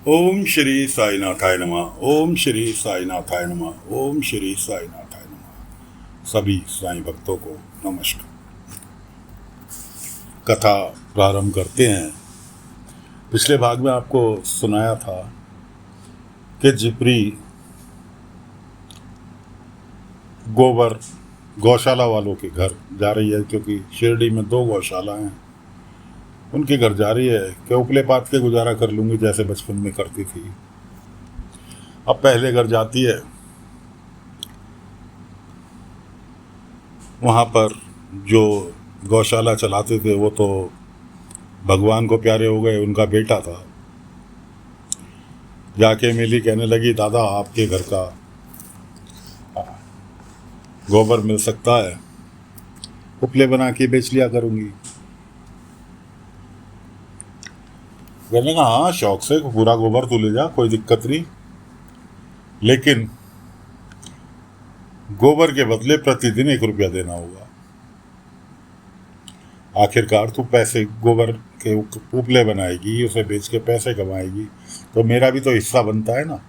ओम श्री साईनाथाय नमः। ओम श्री साईनाथाय नमः। ओम श्री साईनाथाय नमः। सभी साईं भक्तों को नमस्कार। कथा प्रारंभ करते हैं। पिछले भाग में आपको सुनाया था कि जिप्री गोबर गौशाला वालों के घर जा रही है, क्योंकि शिरडी में 2 गौशाला हैं। उनके घर जा रही है कि उपले पात के गुजारा कर लूँगी जैसे बचपन में करती थी। अब पहले घर जाती है, वहाँ पर जो गौशाला चलाते थे वो तो भगवान को प्यारे हो गए, उनका बेटा था। जाके मिली, कहने लगी दादा आपके घर का गोबर मिल सकता है, उपले बना के बेच लिया करूँगी। कहने लगा हाँ शौक से पूरा गोबर तू ले जा, कोई दिक्कत नहीं, लेकिन गोबर के बदले प्रतिदिन 1 रुपया देना होगा। आखिरकार तू पैसे गोबर के उपले बनाएगी, उसे बेच के पैसे कमाएगी, तो मेरा भी तो हिस्सा बनता है ना।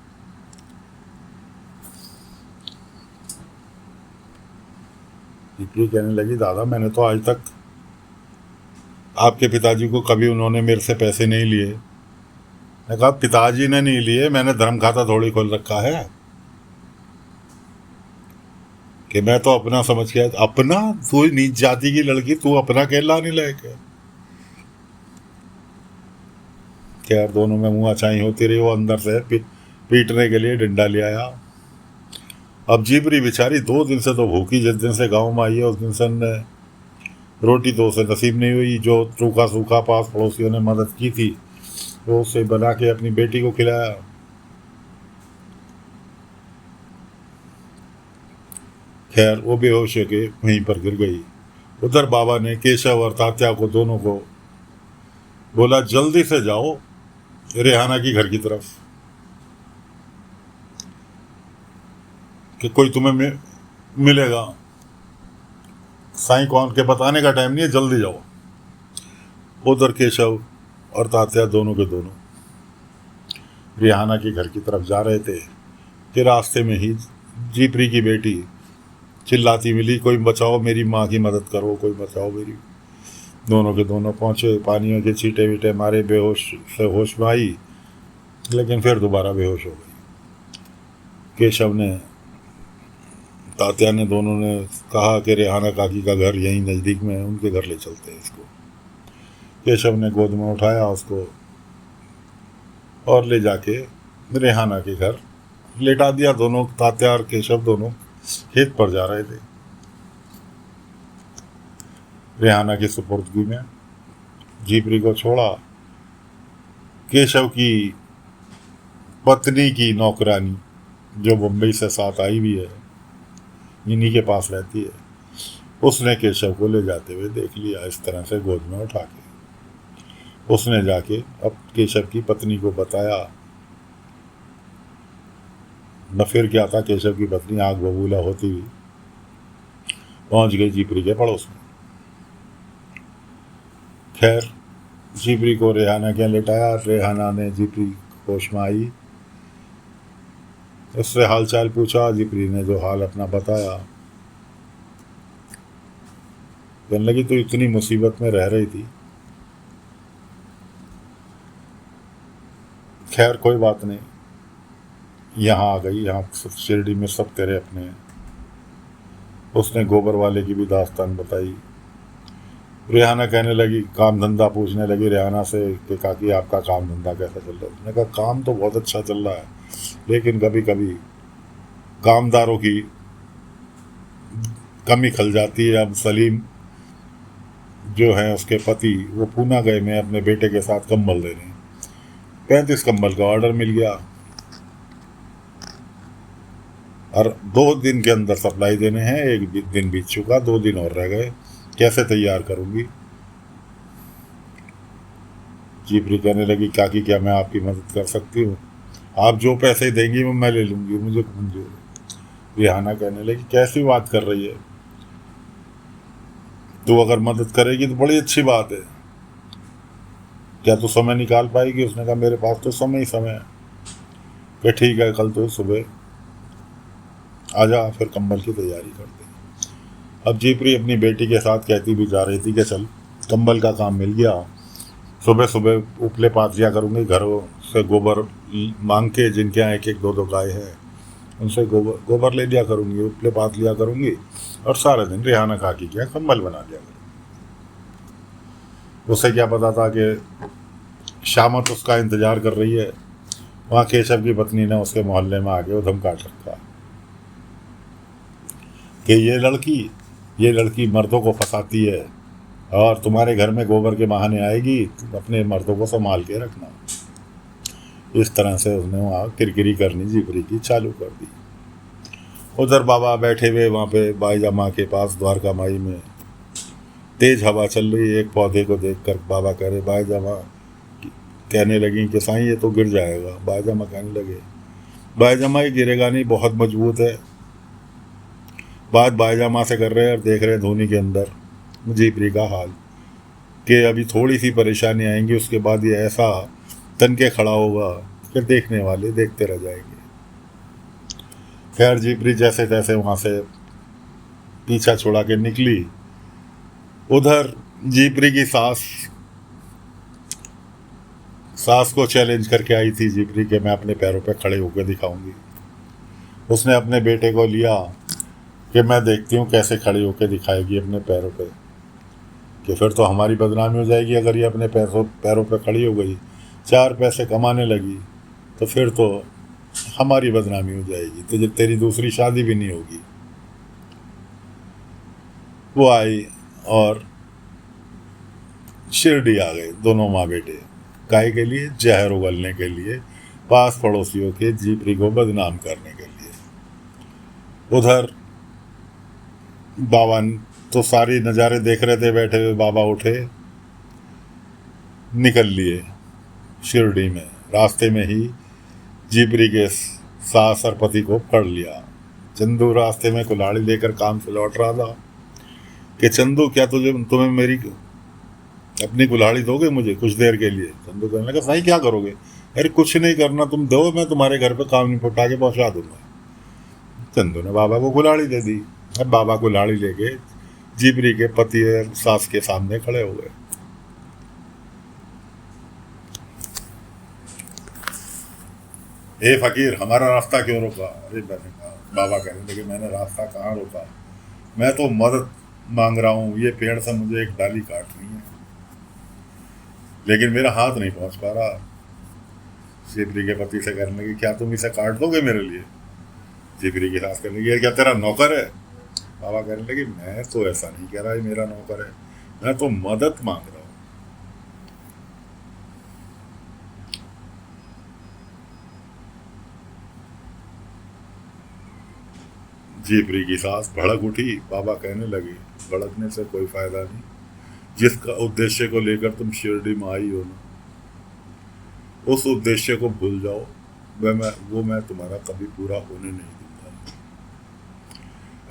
जिप्री कहने लगी दादा मैंने तो आज तक आपके पिताजी को कभी उन्होंने मेरे से पैसे नहीं लिए। मैंने कहा पिताजी ने नहीं लिए, मैंने धर्म खाता थोड़ी खोल रखा है कि मैं तो अपना समझ के। अपना? तू नीच जाति की लड़की, तू अपना कहला नहीं लेके। खैर दोनों में मुँह अचाई होती रही। वो अंदर से पीटने के लिए डंडा ले आया। अब जिप्री बेचारी 2 दिन से तो भूखी, जिस दिन से गाँव में आई है उस दिन से रोटी तो उसे नसीब नहीं हुई। जो सूखा सूखा पास पड़ोसियों ने मदद की थी वो उसे बना के अपनी बेटी को खिलाया। खैर वो बेहोश होके वहीं पर गिर गई। उधर बाबा ने केशव और तात्या को दोनों को बोला जल्दी से जाओ रेहाना की घर की तरफ, कि कोई तुम्हें मिलेगा। साईं कौन के बताने का टाइम नहीं है, जल्दी जाओ। उधर केशव और तात्या दोनों के दोनों रेहाना के घर की तरफ जा रहे थे कि रास्ते में ही जिप्री की बेटी चिल्लाती मिली, कोई बचाओ मेरी माँ की मदद करो, कोई बचाओ मेरी। दोनों के दोनों पहुँचे, पानियों के छींटे वीटे मारे, बेहोश से होश में आई, लेकिन फिर दोबारा बेहोश हो गई। केशव ने तात्या ने दोनों ने कहा कि रेहाना काकी का घर यहीं नज़दीक में है, उनके घर ले चलते हैं इसको। केशव ने गोद में उठाया उसको और ले जाके रेहाना के घर लेटा दिया। दोनों तात्या और केशव दोनों खेत पर जा रहे थे। रेहाना की सुपुर्दगी में जिप्री को छोड़ा। केशव की पत्नी की नौकरानी जो मुंबई से साथ आई भी है, इन्हीं के पास रहती है, उसने केशव को ले जाते हुए देख लिया इस तरह से गोद में उठा के। उसने जाके अब केशव की पत्नी को बताया। न फिर क्या था, केशव की पत्नी आग बबूला होती हुई पहुंच गई जिप्री के पड़ोस में। खैर जिप्री को रेहाना क्या लेटाया। रेहाना ने जिप्री होश में आई, उससे हाल चाल पूछा। जिप्री ने जो हाल अपना बताया। कहने लगी तो इतनी मुसीबत में रह रही थी। खैर कोई बात नहीं, यहाँ आ गई, यहाँ शिरडी में सब तेरे अपने हैं। उसने गोबर वाले की भी दास्तान बताई। रेहाना कहने लगी, काम धंधा पूछने लगी रेहाना से कि काकी आपका काम धंधा कैसा चल रहा है। उसने कहा काम तो बहुत अच्छा चल रहा है, लेकिन कभी कभी कामदारों की कमी खल जाती है। अब सलीम जो है उसके पति, वो पूना गए में अपने बेटे के साथ कंबल दे रहे हैं। 35 कंबल का ऑर्डर मिल गया और 2 दिन के अंदर सप्लाई देने हैं। 1 दिन बीत चुका, 2 दिन और रह गए, कैसे तैयार करूंगी। जिप्री कहने लगी काकी क्या मैं आपकी मदद कर सकती हूँ? आप जो पैसे देंगी वो मैं ले लूँगी, मुझे मंजूर है। रेहाना कहने लगी कैसी बात कर रही है, तू अगर मदद करेगी तो बड़ी अच्छी बात है। क्या तू समय निकाल पाएगी? उसने कहा मेरे पास तो समय ही समय है। कि ठीक है, कल तो सुबह आ जा, फिर कंबल की तैयारी करते। अब जीपरी अपनी बेटी के साथ कहती भी जा रही थी कि चल कंबल का काम मिल गया, सुबह सुबह उपले पात लिया करूँगी, घरों से गोबर मांग के, जिनके यहाँ एक एक दो दो गाय है उनसे गोबर गोबर ले लिया करूँगी, उपले पात लिया करूँगी, और सारा दिन रेहाना काकी क्या कंबल बना लिया करूँगी। उसे क्या पता था कि शामत उसका इंतजार कर रही है। वहाँ केशव की पत्नी ने उसके मोहल्ले में आके उधम काट रखा कि ये लड़की मर्दों को फंसाती है और तुम्हारे घर में गोबर के बहाने आएगी, तुम अपने मर्दों को संभाल के रखना। इस तरह से उसने वहाँ किरकिरी करनी जीपरी की चालू कर दी। उधर बाबा बैठे हुए वहाँ पे बाईजा माँ के पास द्वारका माई में, तेज हवा चल रही। एक पौधे को देखकर बाबा कह रहे, बाईजा माँ कहने लगी कि साईं ये तो गिर जाएगा। बाईजा माँ कहने लगे, बाईजा माँ ये गिरेगा नहीं, बहुत मजबूत है। बात बाईजा माँ से कर रहे हैं और देख रहे हैं धोनी के अंदर जीपरी का हाल कि अभी थोड़ी सी परेशानी आएंगी, उसके बाद ये ऐसा तन के खड़ा होगा कि देखने वाले देखते रह जाएंगे। खैर जीपरी जैसे तैसे वहाँ से पीछा छुड़ा के निकली। उधर जीपरी की सास को चैलेंज करके आई थी जीपरी के मैं अपने पैरों पे खड़े होकर दिखाऊंगी। उसने अपने बेटे को लिया कि मैं देखती हूँ कैसे खड़ी होकर दिखाएगी अपने पैरों पे, कि फिर तो हमारी बदनामी हो जाएगी। अगर ये अपने पैरों पे खड़ी हो गई, 4 पैसे कमाने लगी, तो फिर तो हमारी बदनामी हो जाएगी, तो जब तेरी दूसरी शादी भी नहीं होगी। वो आई और शिरडी आ गए दोनों माँ बेटे, काहे के लिए? जहर उगलने के लिए, पास पड़ोसियों के जीपरी को बदनाम करने के लिए। उधर बाबा तो सारी नज़ारे देख रहे थे बैठे हुए। बाबा उठे, निकल लिए शिरडी में। रास्ते में ही जीपरी के सास और पति को पकड़ लिया। चंदू रास्ते में कुल्हाड़ी लेकर काम से लौट रहा था कि चंदू क्या तुम्हें मेरी अपनी कुल्हाड़ी दोगे मुझे कुछ देर के लिए? चंदू कहने लगा, साईं क्या करोगे? अरे कुछ नहीं करना, तुम दो, मैं तुम्हारे घर पे काम निपटा के पहुंचा दूंगा। चंदू ने बाबा को कुल्हाड़ी दे दी। अब बाबा कुल्हाड़ी लेके जीपरी के पति और सास के सामने खड़े हो गए। ए फकीर, हमारा रास्ता क्यों रोका? अरे मैंने कहा, बाबा कहने लगे, मैंने रास्ता कहाँ रोका, मैं तो मदद मांग रहा हूँ। ये पेड़ से मुझे एक डाली काटनी है, लेकिन मेरा हाथ नहीं पहुंच पा रहा। जीपरी के पति से कहने लगे, क्या तुम इसे काट दोगे मेरे लिए? जीपरी की सास कहने लगी, क्या तेरा नौकर है? बाबा कहने लगे, मैं तो ऐसा नहीं कह रहा है मेरा नौकर है, मैं तो मदद मांग रहा हूँ। जीपरी की सास भड़क उठी। बाबा कहने लगे, भड़कने से कोई फायदा नहीं, जिसका उद्देश्य को लेकर तुम शिरडी में आई हो ना, उस उद्देश्य को भूल जाओ। वो मैं तुम्हारा कभी पूरा होने नहीं दूंगा।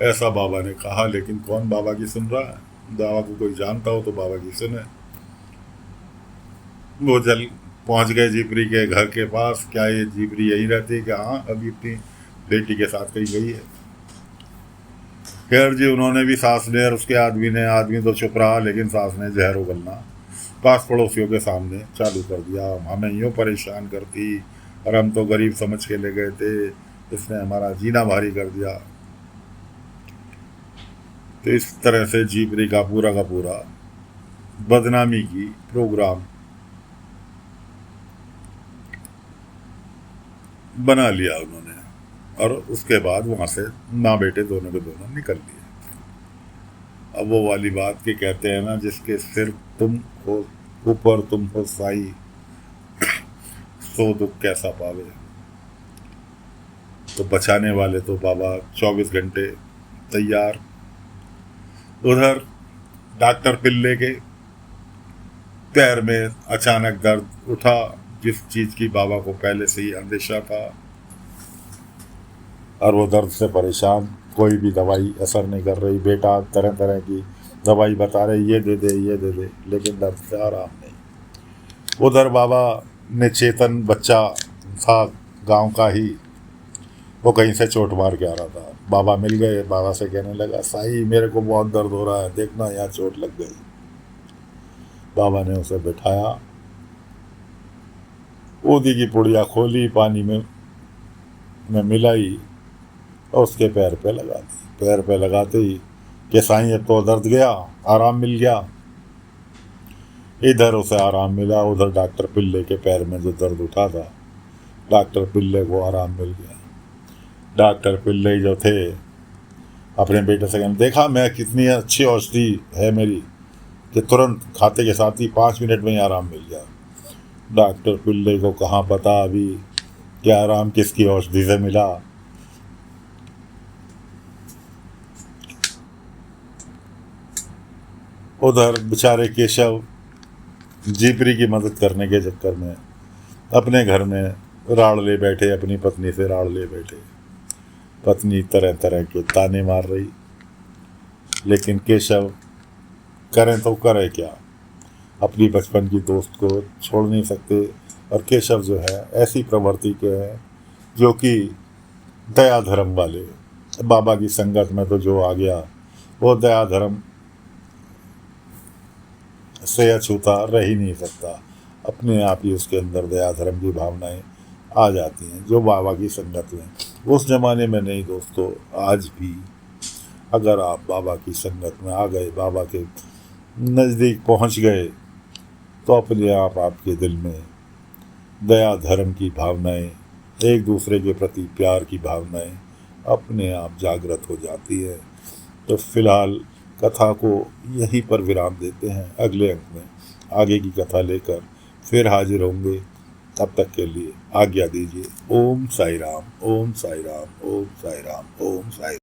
ऐसा बाबा ने कहा, लेकिन कौन बाबा की सुन रहा है? बाबा को कोई जानता हो तो बाबा की सुने। वो जल पहुंच गए जीपरी के घर के पास। क्या ये जीपरी यही रहती है? कि हाँ, अभी अपनी बेटी के साथ कहीं गई है। खैर जी, उन्होंने भी, सास ने और उसके आदमी तो चुप रहा, लेकिन सास ने जहर उगलना पास पड़ोसियों के सामने चालू कर दिया। हमें यूँ परेशान करती और हम तो गरीब समझ के ले गए थे, इसने हमारा जीना भारी कर दिया। तो इस तरह से जीपरी का पूरा बदनामी की प्रोग्राम बना लिया उन्होंने, और उसके बाद वहाँ से माँ बेटे दोनों के दोनों निकल लिए। अब वो वाली बात के कहते हैं ना, जिसके सिर तुम हो ऊपर तुम हो साई, सो दुख कैसा पावे। तो बचाने वाले तो बाबा 24 घंटे तैयार। उधर डॉक्टर पिल्ले के पैर में अचानक दर्द उठा, जिस चीज़ की बाबा को पहले से ही अंदेशा था, और वो दर्द से परेशान। कोई भी दवाई असर नहीं कर रही। बेटा तरह तरह की दवाई बता रहे, ये दे दे, लेकिन दर्द से आराम नहीं। उधर बाबा ने चेतन बच्चा था गांव का ही, वो कहीं से चोट मार के आ रहा था। बाबा मिल गए, बाबा से कहने लगा साईं मेरे को बहुत दर्द हो रहा है, देखना यहाँ चोट लग गई। बाबा ने उसे बिठाया, ऊदी की पुड़िया खोली, पानी में मिलाई और उसके पैर पे लगा दी। पैर पे लगाते ही कि साईं अब तो दर्द गया, आराम मिल गया। इधर उसे आराम मिला, उधर डॉक्टर पिल्ले के पैर में जो दर्द उठा था, डॉक्टर पिल्ले को आराम मिल गया। डॉक्टर पिल्ले जो थे अपने बेटे से कहने, देखा मैं कितनी अच्छी औषधि है मेरी कि तुरंत खाते के साथ ही 5 मिनट में ही आराम मिल गया। डॉक्टर पिल्ले को कहाँ पता अभी कि आराम किसकी औषधि से मिला। उधर बेचारे केशव जीपरी की मदद करने के चक्कर में अपने घर में राड़ ले बैठे, अपनी पत्नी से राड़ ले बैठे। पत्नी तरह तरह के ताने मार रही, लेकिन केशव करें तो करे क्या, अपनी बचपन की दोस्त को छोड़ नहीं सकते। और केशव जो है ऐसी प्रवृत्ति के हैं जो कि दया धर्म वाले। बाबा की संगत में तो जो आ गया वो दया धर्म से अछूता रह ही नहीं सकता, अपने आप ही उसके अंदर दया धर्म की भावनाएं आ जाती हैं जो बाबा की संगत में। उस जमाने में नहीं दोस्तों, आज भी अगर आप बाबा की संगत में आ गए, बाबा के नज़दीक पहुंच गए, तो अपने आप आपके दिल में दया धर्म की भावनाएं, एक दूसरे के प्रति प्यार की भावनाएं अपने आप जागृत हो जाती है। तो फिलहाल कथा को यहीं पर विराम देते हैं। अगले अंक में आगे की कथा लेकर फिर हाजिर होंगे। तब तक के लिए आज्ञा दीजिए। ओम साई राम, ओम साई राम, ओम साई राम, ओम साई राम।